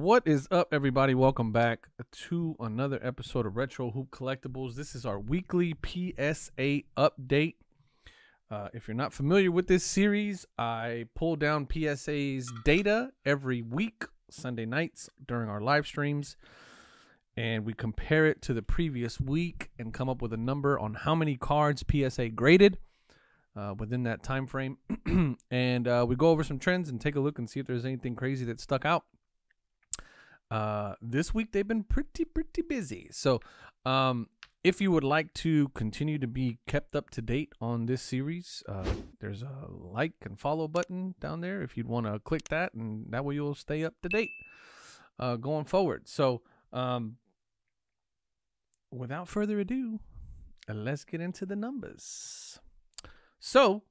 What is up, everybody? Welcome back to another episode of Retro Hoop Collectibles. This is our weekly PSA update. If you're not familiar with this series, I pull down PSA's data every week, Sunday nights during our live streams, and we compare it to the previous week and come up with a number on how many cards PSA graded within that time frame. And we go over some trends and take a look and see if there's anything crazy that stuck out. This week they've been pretty busy. So if you would like to continue to be kept up to date on this series, there's a like and follow button down there if you'd want to click that, and that way you'll stay up to date going forward. So without further ado, let's get into the numbers. So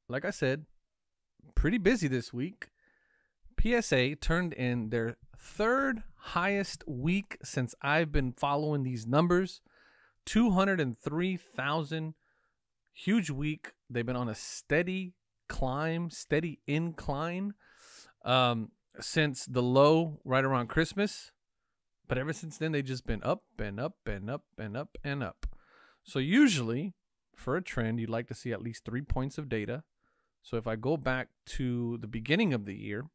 like I said, pretty busy this week. PSA turned in their third highest week since I've been following these numbers. 203,000. Huge week. They've been on a steady climb, steady incline since the low right around Christmas. But ever since then, they've just been up and up and up and up and up. So usually, for a trend, you'd like to see at least 3 points of data. So if I go back to the beginning of the year,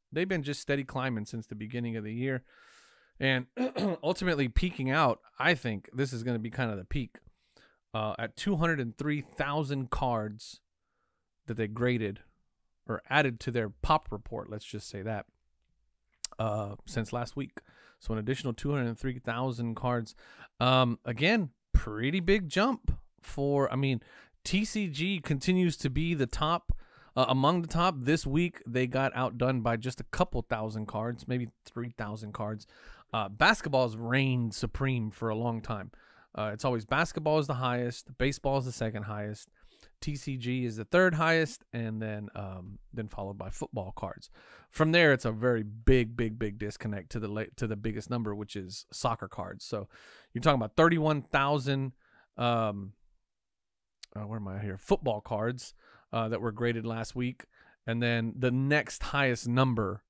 they've been just steady climbing since the beginning of the year. And ultimately peaking out, I think this is going to be kind of the peak at 203,000 cards that they graded or added to their pop report. Let's just say that since last week. So an additional 203,000 cards. Again, pretty big jump for, TCG continues to be the top. Among the top this week, they got outdone by just a couple thousand cards, maybe 3,000 cards. Basketball's reigned supreme for a long time. It's always basketball is the highest, baseball is the second highest, TCG is the third highest, and then followed by football cards. From there, it's a very big disconnect to the biggest number, which is soccer cards. So you're talking about 31,000. Where am I here? Football cards that were graded last week, and then the next highest number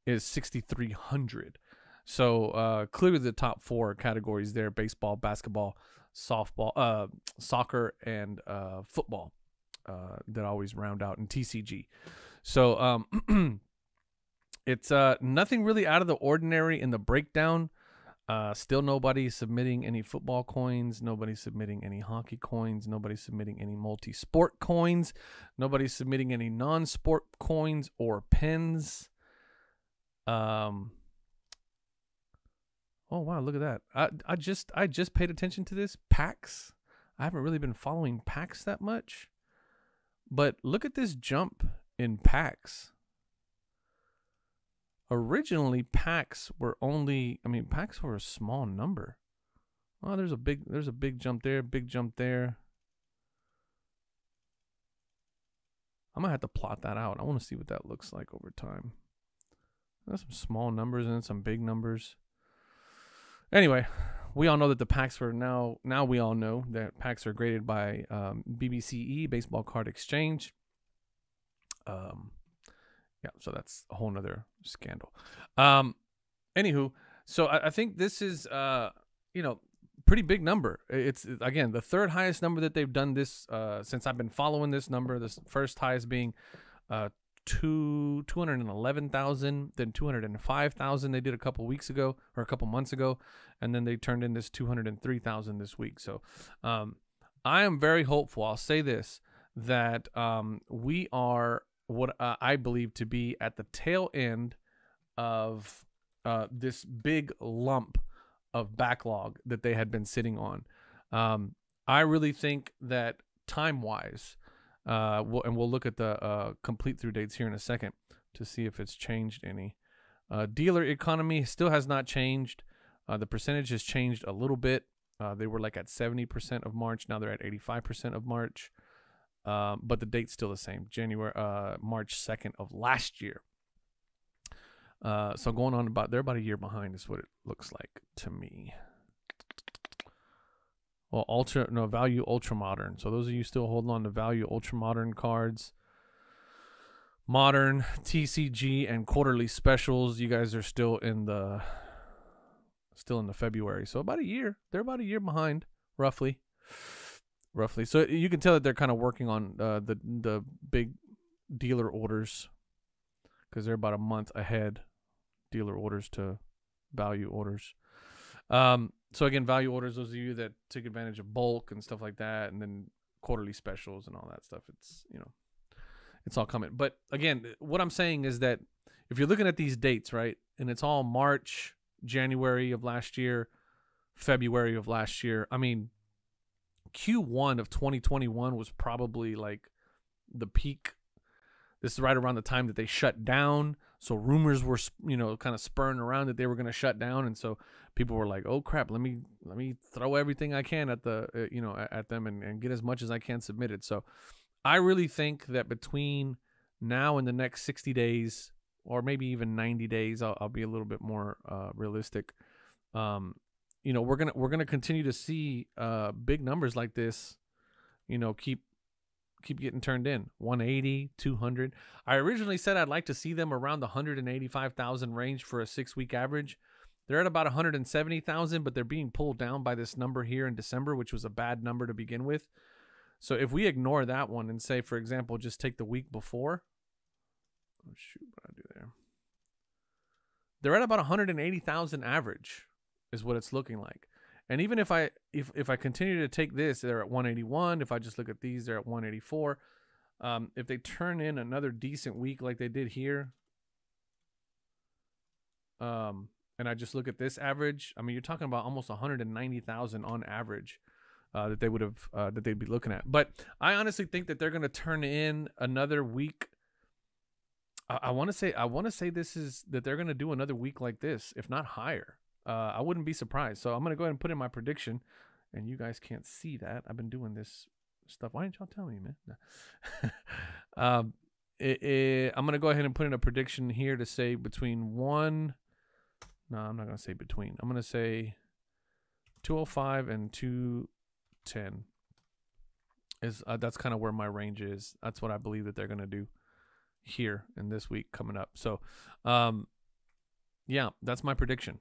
is 6,300. So clearly the top four categories there: baseball, basketball, softball, soccer, and football that always round out in TCG. So it's nothing really out of the ordinary in the breakdown. Still nobody submitting any football coins, nobody submitting any hockey coins, nobody submitting any multi-sport coins, nobody submitting any non-sport coins or pins. Oh wow, look at that. I just paid attention to this. Packs. I haven't really been following packs that much. But look at this jump in packs. Originally, packs were packs were a small number. Oh, there's a big jump there, big jump there. I'm gonna have to plot that out. I want to see what that looks like over time. There's some small numbers and some big numbers. Anyway, we all know that the packs were now we all know that packs are graded by BBCE, Baseball Card Exchange. Yeah, so that's a whole nother scandal. Anywho, so I think this is pretty big number. It's again the third highest number that they've done this since I've been following this number. This first highest being 211,000, then 205,000 they did a couple weeks ago or a couple months ago, and then they turned in this 203,000 this week. So I am very hopeful. I'll say this, that we are what I believe to be at the tail end of this big lump of backlog that they had been sitting on. I really think that time-wise, we'll look at the complete through dates here in a second to see if it's changed any. Dealer economy still has not changed. The percentage has changed a little bit. They were like at 70% of March. Now they're at 85% of March. But the date's still the same, March 2nd of last year. So going on they're about a year behind is what it looks like to me. Well, value ultra modern. So those of you still holding on to value ultra modern cards, Modern, TCG, and quarterly specials. You guys are still in the February, so about a year. They're about a year behind, roughly. So you can tell that they're kind of working on the big dealer orders, because they're about a month ahead, dealer orders to value orders. So again, value orders, those of you that take advantage of bulk and stuff like that, and then quarterly specials and all that stuff, it's, you know, it's all coming. But again, what I'm saying is that if you're looking at these dates, right, and it's all March, January of last year, February of last year, I mean, Q1 of 2021 was probably like the peak. This is right around the time that they shut down. So rumors were, you know, kind of spurring around that they were going to shut down. And so people were like, oh crap, let me throw everything I can at the, you know, at them and get as much as I can submitted. So I really think that between now and the next 60 days, or maybe even 90 days, I'll be a little bit more realistic. You know, we're gonna continue to see big numbers like this, you know, keep getting turned in. 180, 200. I originally said I'd like to see them around the 185,000 range for a 6-week average. They're at about 170,000, but they're being pulled down by this number here in December, which was a bad number to begin with. So if we ignore that one and say, for example, just take the week before. Oh shoot, what did I do there? They're at about 180,000 average is what it's looking like. And even if I continue to take this, they're at 181. If I just look at these, they're at 184. If they turn in another decent week like they did here, and I just look at this average, I mean, you're talking about almost 190,000 on average that they would have that they'd be looking at. But I honestly think that they're going to turn in another week. I want to say this is that they're going to do another week like this, if not higher. I wouldn't be surprised. So I'm going to go ahead and put in my prediction, and you guys can't see that. I've been doing this stuff. Why didn't y'all tell me, man? I'm going to go ahead and put in a prediction here to say between one. No, I'm not going to say between. I'm going to say 205 and 210 is that's kind of where my range is. That's what I believe that they're going to do here in this week coming up. So, yeah, that's my prediction.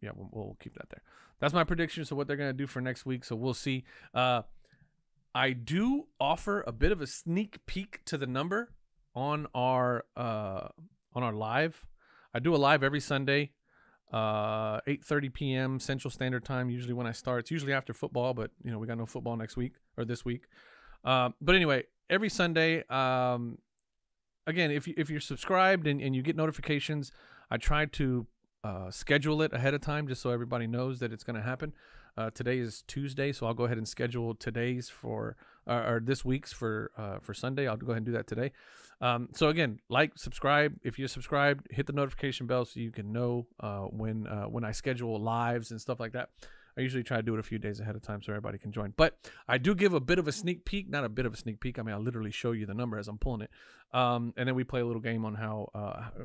Yeah, we'll keep that there. That's my prediction. So what they're going to do for next week. So we'll see. I do offer a bit of a sneak peek to the number on our live. I do a live every Sunday, 8:30 p.m. Central Standard Time. Usually when I start, it's usually after football, but you know, we got no football next week or this week. But anyway, every Sunday, again, if you're subscribed and you get notifications, I try to schedule it ahead of time just so everybody knows that it's going to happen. Today is Tuesday, so I'll go ahead and schedule today's for or this week's for Sunday. I'll go ahead and do that today. So again, like, subscribe. If you're subscribed, hit the notification bell so you can know when I schedule lives and stuff like that. I usually try to do it a few days ahead of time so everybody can join. But I do give a bit of a sneak peek, not a bit of a sneak peek. I mean, I literally show you the number as I'm pulling it. And then we play a little game on how,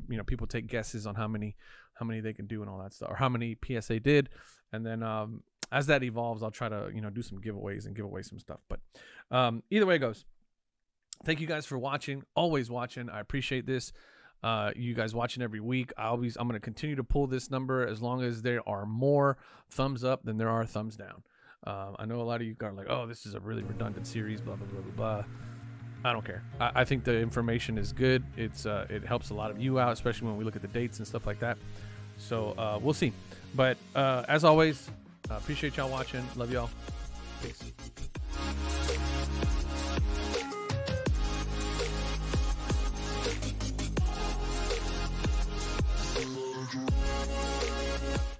you know, people take guesses on how many they can do and all that stuff, or how many PSA did. And then as that evolves, I'll try to, you know, do some giveaways and give away some stuff. But either way it goes, thank you guys for watching, always watching. I appreciate this. You guys watching every week. I'm going to continue to pull this number as long as there are more thumbs up than there are thumbs down. I know a lot of you are like, oh, this is a really redundant series, blah, blah, blah, blah, blah. I don't care. I think the information is good. It helps a lot of you out, especially when we look at the dates and stuff like that. So we'll see. But as always, appreciate y'all watching. Love y'all. Peace.